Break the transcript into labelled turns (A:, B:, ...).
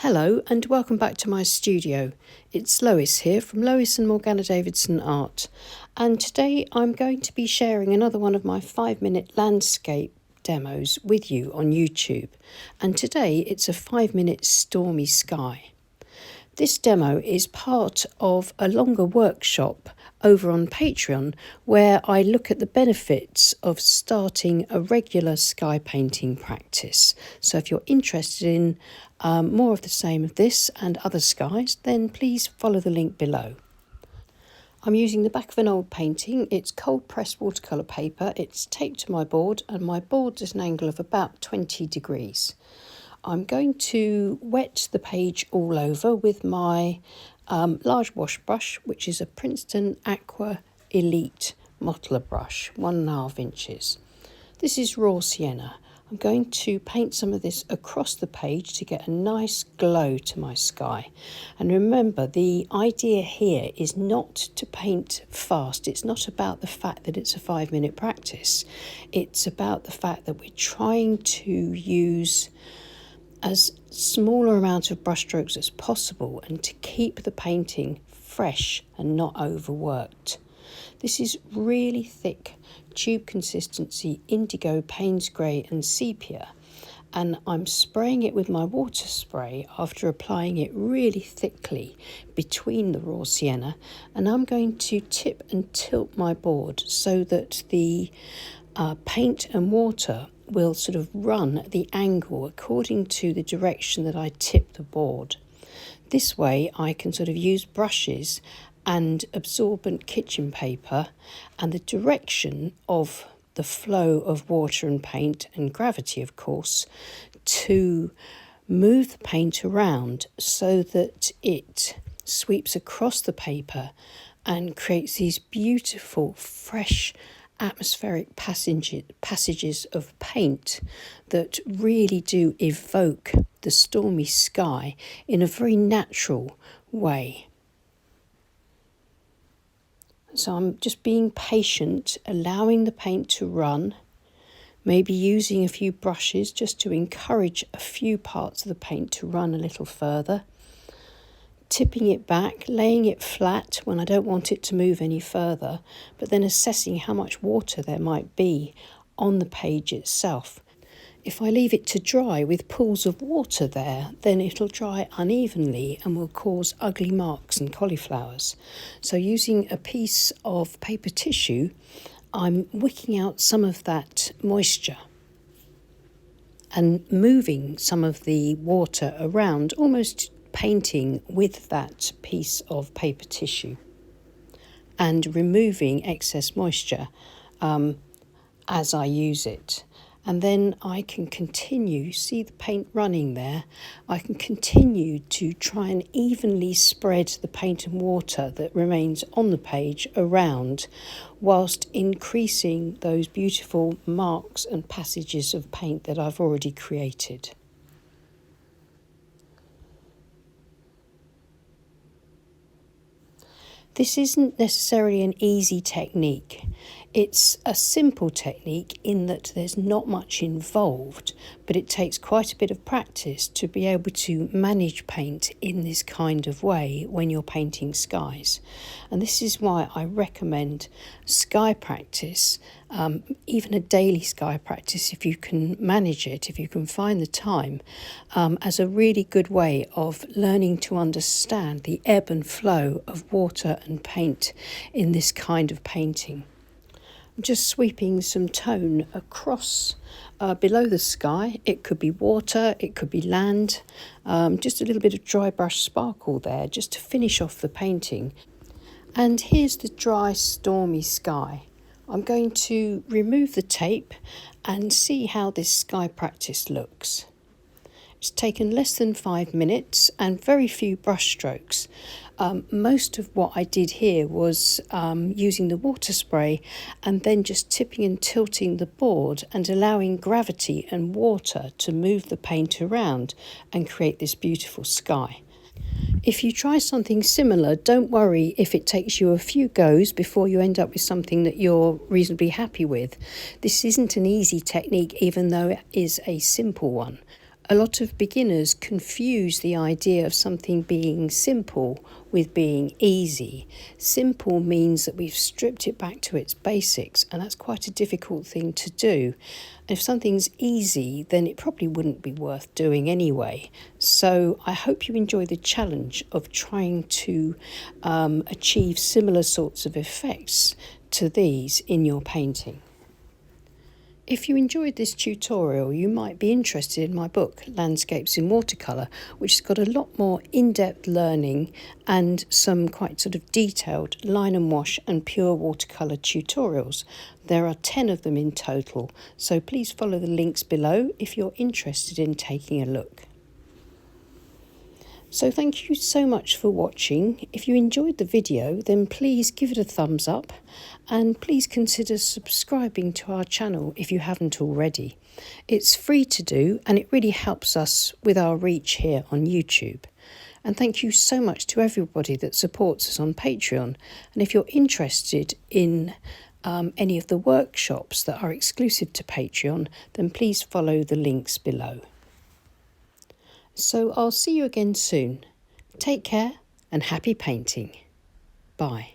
A: Hello and welcome back to my studio. It's Lois here from Lois and Morgana Davidson Art, and today I'm going to be sharing another one of my 5-minute landscape demos with you on YouTube, and today it's a 5-minute stormy sky. This demo is part of a longer workshop over on Patreon where I look at the benefits of starting a regular sky painting practice. So if you're interested in more of the same of this and other skies, then please follow the link below. I'm using the back of an old painting. It's cold pressed watercolour paper. It's taped to my board and my board's at an angle of about 20 degrees. I'm going to wet the page all over with my large wash brush, which is a Princeton Aqua Elite modeler brush, 1.5 inches. This is raw sienna. I'm going to paint some of this across the page to get a nice glow to my sky. And remember, the idea here is not to paint fast. It's not about the fact that it's a 5-minute practice. It's about the fact that we're trying to use as small an amount of brushstrokes as possible and to keep the painting fresh and not overworked. This is really thick tube consistency indigo, Payne's grey and sepia, and I'm spraying it with my water spray after applying it really thickly between the raw sienna, and I'm going to tip and tilt my board so that the paint and water will sort of run at the angle according to the direction that I tip the board. This way I can sort of use brushes and absorbent kitchen paper and the direction of the flow of water and paint and gravity, of course, to move the paint around so that it sweeps across the paper and creates these beautiful, fresh, atmospheric passages of paint that really do evoke the stormy sky in a very natural way. So I'm just being patient, allowing the paint to run, maybe using a few brushes just to encourage a few parts of the paint to run a little further, tipping it back, laying it flat when I don't want it to move any further, but then assessing how much water there might be on the page itself. If I leave it to dry with pools of water there, then it'll dry unevenly and will cause ugly marks and cauliflowers. So using a piece of paper tissue, I'm wicking out some of that moisture and moving some of the water around, almost painting with that piece of paper tissue and removing excess moisture as I use it. And then I can continue, see the paint running there, I can continue to try and evenly spread the paint and water that remains on the page around, whilst increasing those beautiful marks and passages of paint that I've already created. This isn't necessarily an easy technique. It's a simple technique in that there's not much involved, but it takes quite a bit of practice to be able to manage paint in this kind of way when you're painting skies. And this is why I recommend sky practice, even a daily sky practice if you can manage it, if you can find the time, as a really good way of learning to understand the ebb and flow of water and paint in this kind of painting. I'm just sweeping some tone across below the sky. It could be water, it could be land, just a little bit of dry brush sparkle there just to finish off the painting. And here's the dry stormy sky. I'm going to remove the tape and see how this sky practice looks. It's taken less than 5 minutes and very few brush strokes. Most of what I did here was using the water spray and then just tipping and tilting the board and allowing gravity and water to move the paint around and create this beautiful sky. If you try something similar, don't worry if it takes you a few goes before you end up with something that you're reasonably happy with. This isn't an easy technique, even though it is a simple one. A lot of beginners confuse the idea of something being simple with being easy. Simple means that we've stripped it back to its basics, and that's quite a difficult thing to do. If something's easy, then it probably wouldn't be worth doing anyway. So I hope you enjoy the challenge of trying to achieve similar sorts of effects to these in your painting. If you enjoyed this tutorial, you might be interested in my book, Landscapes in Watercolour, which has got a lot more in-depth learning and some quite sort of detailed line and wash and pure watercolour tutorials. There are 10 of them in total, so please follow the links below if you're interested in taking a look. So thank you so much for watching. If you enjoyed the video, then please give it a thumbs up and please consider subscribing to our channel if you haven't already. It's free to do and it really helps us with our reach here on YouTube. And thank you so much to everybody that supports us on Patreon. And if you're interested in any of the workshops that are exclusive to Patreon, then please follow the links below. So I'll see you again soon. Take care and happy painting. Bye.